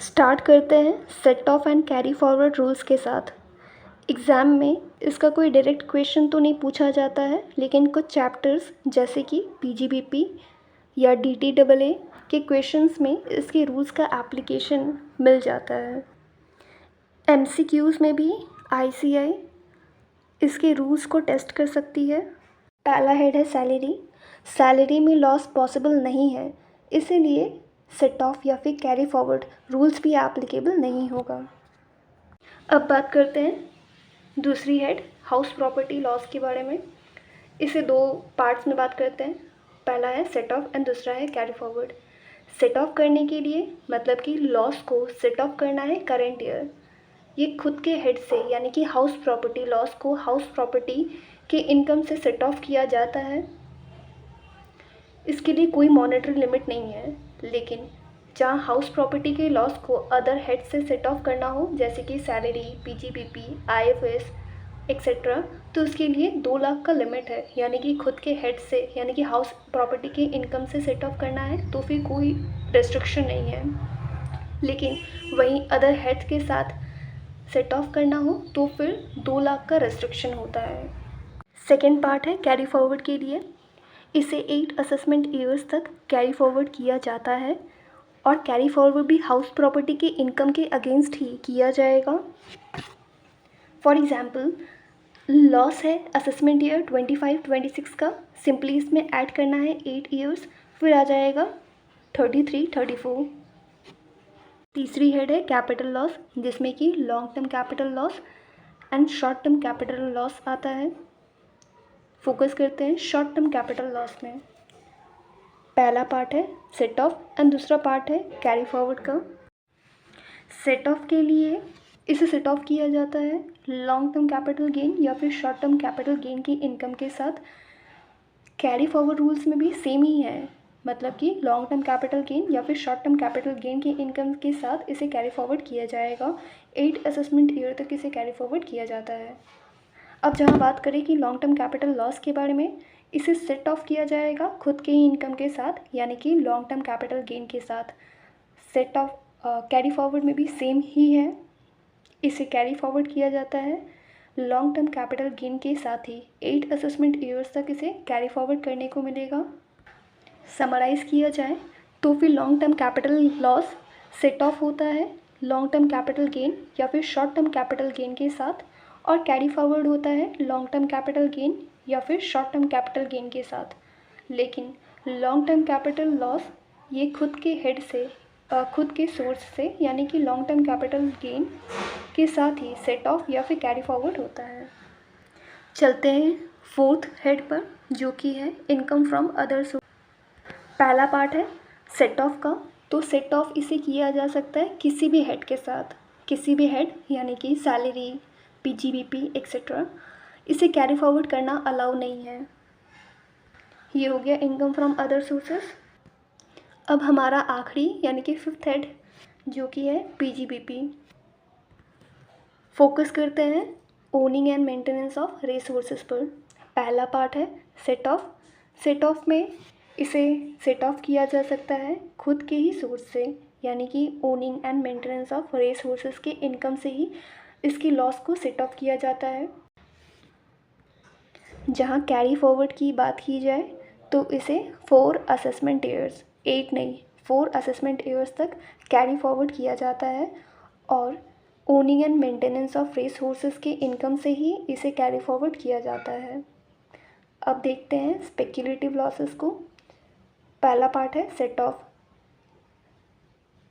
Start करते हैं set of and carry forward rules के साथ। एग्ज़ाम में इसका कोई डायरेक्ट क्वेश्चन तो नहीं पूछा जाता है, लेकिन कुछ चैप्टर्स जैसे कि पीजीबीपी या डीटीएए के क्वेश्चंस में इसके रूल्स का एप्लीकेशन मिल जाता है। एमसीक्यूज़ में भी आईसीआई इसके रूल्स को टेस्ट कर सकती है। पहला हेड है सैलरी। सैलरी में लॉस पॉसिबल नहीं है, इसीलिए सेट ऑफ या फिर कैरी फॉरवर्ड रूल्स भी एप्लीकेबल नहीं होगा। अब बात करते हैं दूसरी हेड हाउस प्रॉपर्टी लॉस के बारे में। इसे दो पार्ट्स में बात करते हैं। पहला है सेट ऑफ एंड दूसरा है कैरी फॉरवर्ड। सेट ऑफ करने के लिए मतलब कि लॉस को सेट ऑफ करना है करेंट ईयर। ये खुद के हेड से यानी कि हाउस प्रॉपर्टी लॉस को हाउस प्रॉपर्टी के इनकम से सेट ऑफ किया जाता है। इसके लिए कोई मॉनेटरी लिमिट नहीं है, लेकिन जहाँ हाउस प्रॉपर्टी के लॉस को अदर हेड से सेट ऑफ करना हो जैसे कि सैलरी, पीजीबीपी, आईएफएस एक्सेट्रा, तो उसके लिए 2 लाख का लिमिट है, यानी कि खुद के हेड से यानी कि हाउस प्रॉपर्टी के इनकम से सेट ऑफ करना है तो फिर कोई रेस्ट्रिक्शन नहीं है। लेकिन वहीं अदर हेड के साथ सेट ऑफ करना हो तो फिर 2 लाख का रेस्ट्रिक्शन होता है। सेकेंड पार्ट है कैरी फॉरवर्ड के लिए। इसे 8 असेसमेंट ईयर्स तक कैरी फॉरवर्ड किया जाता है और कैरी फॉरवर्ड भी हाउस प्रॉपर्टी के इनकम के अगेंस्ट ही किया जाएगा। फॉर एग्ज़ाम्पल लॉस है असेसमेंट ईयर 25-26 का, सिंपली इसमें ऐड करना है 8 ईयर्स, फिर आ जाएगा 33-34। तीसरी हेड है कैपिटल लॉस, जिसमें कि long term capital loss and short term capital loss आता है। फोकस करते हैं शॉर्ट टर्म कैपिटल लॉस में। पहला पार्ट है सेट ऑफ एंड दूसरा पार्ट है कैरी फॉरवर्ड का। सेट ऑफ के लिए इसे सेट ऑफ किया जाता है लॉन्ग टर्म कैपिटल गेन या फिर शॉर्ट टर्म कैपिटल गेन की इनकम के साथ। कैरी फॉरवर्ड रूल्स में भी सेम ही है, मतलब कि लॉन्ग टर्म कैपिटल गेन या फिर शॉर्ट टर्म कैपिटल गेन की इनकम के साथ इसे कैरी फॉरवर्ड किया जाएगा। 8 असेसमेंट ईयर तक इसे कैरी फॉरवर्ड किया जाता है। अब जहाँ बात करें कि लॉन्ग टर्म कैपिटल लॉस के बारे में, इसे सेट ऑफ किया जाएगा खुद के ही इनकम के साथ यानी कि लॉन्ग टर्म कैपिटल गेन के साथ। सेट ऑफ कैरी फॉरवर्ड में भी सेम ही है, इसे कैरी फॉरवर्ड किया जाता है लॉन्ग टर्म कैपिटल गेन के साथ ही। 8 असेसमेंट ईयर्स तक इसे कैरी फॉरवर्ड करने को मिलेगा। समराइज़ किया जाए तो फिर long term capital loss set of होता है लॉन्ग टर्म कैपिटल गेन या फिर शॉर्ट टर्म कैपिटल गेन के साथ, और कैरी फॉरवर्ड होता है लॉन्ग टर्म कैपिटल गेन या फिर शॉर्ट टर्म कैपिटल गेन के साथ। लेकिन लॉन्ग टर्म कैपिटल लॉस ये खुद के हेड से खुद के सोर्स से यानी कि लॉन्ग टर्म कैपिटल गेन के साथ ही सेट ऑफ या फिर कैरी फॉरवर्ड होता है। चलते हैं फोर्थ हेड पर, जो कि है इनकम फ्रॉम अदर सोर्स। पहला पार्ट है सेट ऑफ का। तो सेट ऑफ इसे किया जा सकता है किसी भी हेड के साथ, किसी भी हेड यानी कि सैलरी, पीजीबीपी एक्सेट्रा। इसे कैरी फॉरवर्ड करना अलाउ नहीं है। ये हो गया इनकम फ्रॉम अदर सोर्सेस। अब हमारा आखिरी यानी कि फिफ्थ हेड, जो कि है पीजीबीपी। फोकस करते हैं owning and maintenance of resources पर। पहला पार्ट है सेट ऑफ। सेट ऑफ में इसे सेट ऑफ किया जा सकता है खुद के ही सोर्स से यानी कि owning and maintenance of resources के इनकम से ही इसकी लॉस को सेट ऑफ किया जाता है। जहाँ कैरी फॉरवर्ड की बात की जाए तो इसे 4 असेसमेंट ईयर्स, 8 नहीं 4 असेसमेंट ईयर्स तक कैरी फॉरवर्ड किया जाता है और owning and maintenance of resources के इनकम से ही इसे कैरी फॉरवर्ड किया जाता है। अब देखते हैं स्पेक्युलेटिव लॉसेस को। पहला पार्ट है सेट ऑफ।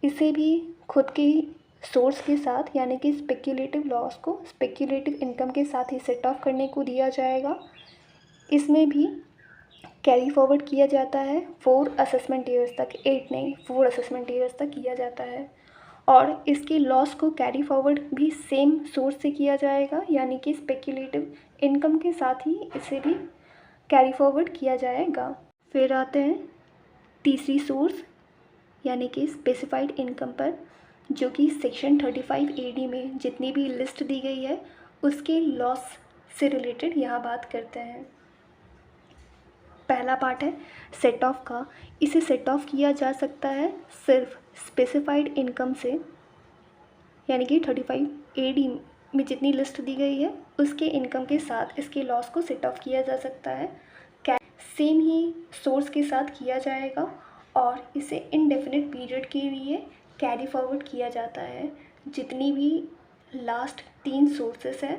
इसे भी खुद के ही सोर्स के साथ यानी कि स्पेक्युलेटिव लॉस को स्पेक्युलेटिव इनकम के साथ ही सेट ऑफ करने को दिया जाएगा। इसमें भी कैरी फॉरवर्ड किया जाता है 4 असेसमेंट ईयर्स तक, 8 नहीं 4 असेसमेंट ईयर्स तक किया जाता है। और इसकी लॉस को कैरी फॉरवर्ड भी सेम सोर्स से किया जाएगा यानी कि स्पेक्युलेटिव इनकम के साथ ही इसे भी कैरी फॉरवर्ड किया जाएगा। फिर आते हैं तीसरी सोर्स यानी कि स्पेसिफाइड इनकम पर, जो कि सेक्शन 35 AD में जितनी भी लिस्ट दी गई है उसके लॉस से रिलेटेड यहाँ बात करते हैं। पहला पार्ट है सेट ऑफ का। इसे सेट ऑफ किया जा सकता है सिर्फ स्पेसिफाइड इनकम से यानी कि 35AD में जितनी लिस्ट दी गई है उसके इनकम के साथ इसके लॉस को सेट ऑफ किया जा सकता है। सेम ही सोर्स के साथ किया जाएगा और इसे इनडेफिनिट पीरियड के लिए कैरी फॉरवर्ड किया जाता है। जितनी भी लास्ट 3 सोर्सेस है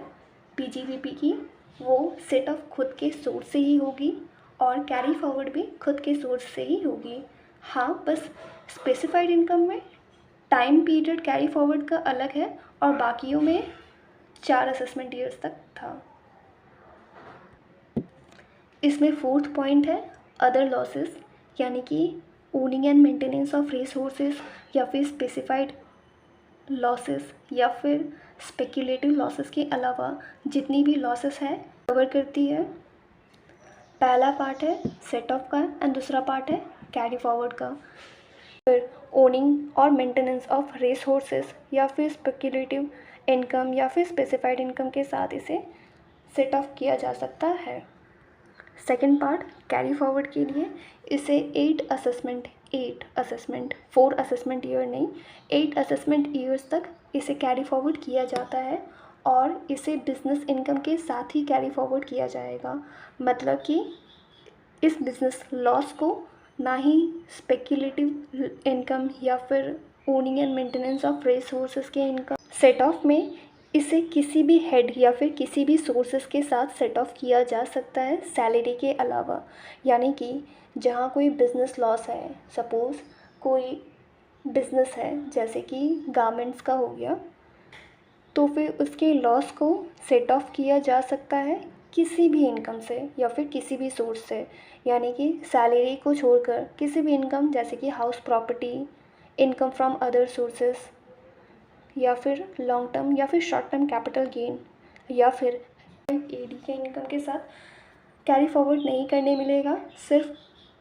पीजीवीपी की वो सेट ऑफ खुद के सोर्स से ही होगी और कैरी फॉरवर्ड भी खुद के सोर्स से ही होगी। हाँ, बस स्पेसिफाइड इनकम में टाइम पीरियड कैरी फॉरवर्ड का अलग है और बाकियों में 4 असेसमेंट ईयर्स तक था। इसमें 4th पॉइंट है अदर लॉसेस, यानी कि owning and maintenance of resources या फिर स्पेसिफाइड लॉसेस या फिर स्पेक्यूलेटिव लॉसेस के अलावा जितनी भी लॉसेस है कवर करती है। पहला पार्ट है सेट ऑफ का एंड दूसरा पार्ट है कैरी फॉरवर्ड का। फिर ओनिंग और मेंटेनेंस ऑफ रिसोर्सेज या फिर स्पेक्यूलेटिव इनकम या फिर स्पेसिफाइड इनकम के साथ इसे सेट ऑफ किया जा सकता है। सेकेंड पार्ट कैरी फॉरवर्ड के लिए इसे 4 असेसमेंट ईयर नहीं 8 असेसमेंट ईयर्स तक इसे कैरी फॉरवर्ड किया जाता है और इसे बिजनेस इनकम के साथ ही कैरी फॉरवर्ड किया जाएगा। मतलब कि इस बिजनेस लॉस को ना ही स्पेक्यूलेटिव इनकम या फिर owning and maintenance of resources के इनकम सेट ऑफ में इसे किसी भी हेड या फिर किसी भी सोर्सेज के साथ सेट ऑफ किया जा सकता है सैलरी के अलावा। यानी कि जहाँ कोई बिज़नेस लॉस है, सपोज़ कोई बिज़नेस है जैसे कि गारमेंट्स का हो गया, तो फिर उसके लॉस को सेट ऑफ किया जा सकता है किसी भी इनकम से या फिर किसी भी सोर्स से। यानी कि सैलरी को छोड़कर किसी भी इनकम जैसे कि house property, income from other sources या फिर लॉन्ग टर्म या फिर शॉर्ट टर्म कैपिटल गेन या फिर एडी के इनकम के साथ कैरी फॉरवर्ड नहीं करने मिलेगा। सिर्फ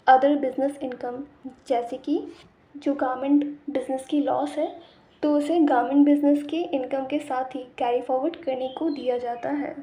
अदर बिजनेस इनकम जैसे कि जो गारमेंट बिजनेस की लॉस है तो उसे गारमेंट बिजनेस के इनकम के साथ ही कैरी फॉरवर्ड करने को दिया जाता है।